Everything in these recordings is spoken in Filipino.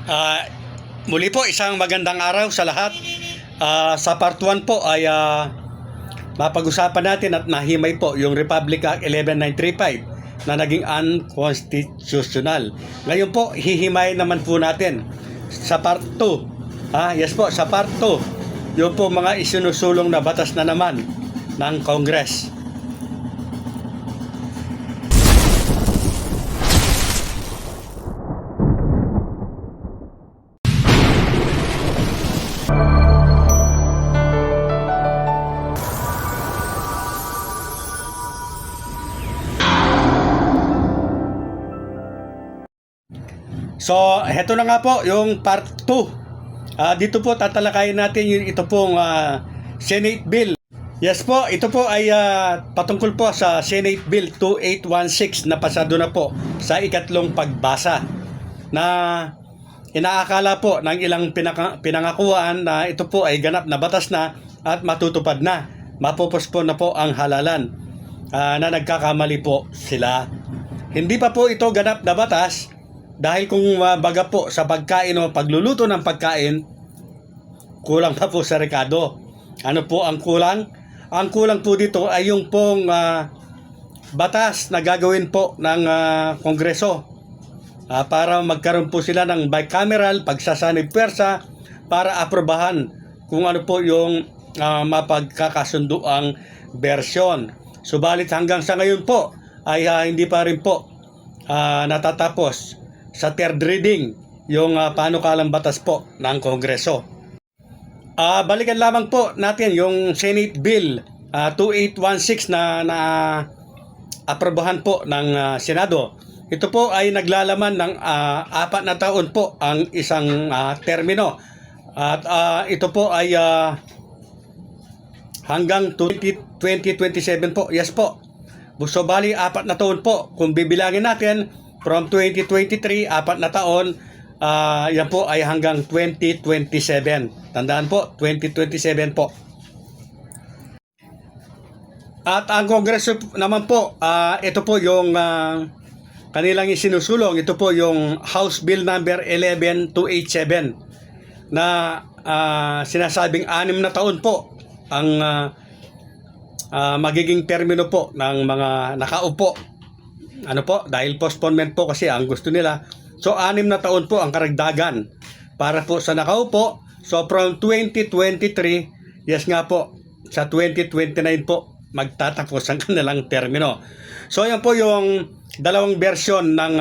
Ah, Muli po, isang magandang araw sa lahat. Sa part 1 po ay mapag-usapan natin at nahimay po yung Republic Act 11935 na naging unconstitutional. Ngayon po, hihimay naman po natin sa part 2. Yes po, sa part 2, yung po mga isinusulong na batas na naman ng Congress. So, heto na nga po yung part 2. Dito po tatalakayin natin yung ito pong Senate Bill. Yes po, ito po ay patungkol po sa Senate Bill 2816 na pasado na po sa ikatlong pagbasa. Na inaakala po ng ilang pinangakuan na ito po ay ganap na batas na at matutupad na. Mapupospon na po ang halalan na nagkakamali po sila. Hindi pa po ito ganap na batas. Dahil kung baga po sa pagkain o pagluluto ng pagkain, kulang pa po sa rekado. Ano po ang kulang? Ang kulang po dito ay yung pong batas na gagawin po ng Kongreso para magkaroon po sila ng bicameral pagsasanib pwersa para aprobahan kung ano po yung mapagkakasunduang bersyon. Subalit hanggang sa ngayon po ay hindi pa rin po natatapos sa third reading yung panukalang batas po ng Kongreso. Balikan lamang po natin yung Senate Bill 2816 na aprobahan po ng Senado. Ito po ay naglalaman ng 4 na taon po ang isang termino. At ito po ay hanggang 2027 po. Yes po. So bali 4 na taon po. Kung bibilangin natin from 2023, 4 na taon, yan po ay hanggang 2027. Tandaan po, 2027 po. At ang Kongreso naman po, ito po yung kanilang isinusulong. Ito po yung House Bill number 11287 na sinasabing 6 na taon po ang magiging termino po ng mga nakaupo. Ano po, dahil postponement po kasi ang gusto nila. So 6 na taon po ang karagdagan para po sa nakaupo. So from 2023, yes nga po, sa 2029 po magtatapos ang kanilang termino. So yan po yung dalawang version ng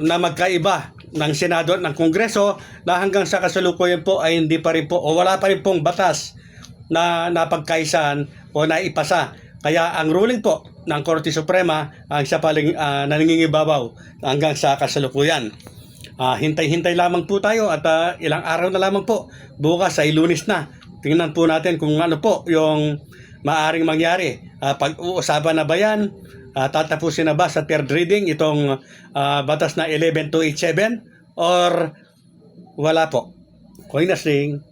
na magkaiba ng Senado at ng Kongreso na hanggang sa kasalukuyan po ay hindi pa rin po o wala pa rin pong batas na napagkaisahan o naipasa. Kaya ang ruling po ng Korte Suprema ang siya paling nangingibabaw hanggang sa kasalukuyan. Hintay-hintay lamang po tayo at ilang araw na lamang po. Bukas ay Lunes na. Tingnan po natin kung ano po yung maaring mangyari. Pag-uusapan na ba yan? Tatapusin na ba sa third reading itong batas na 11287 or wala po? Koy na sing.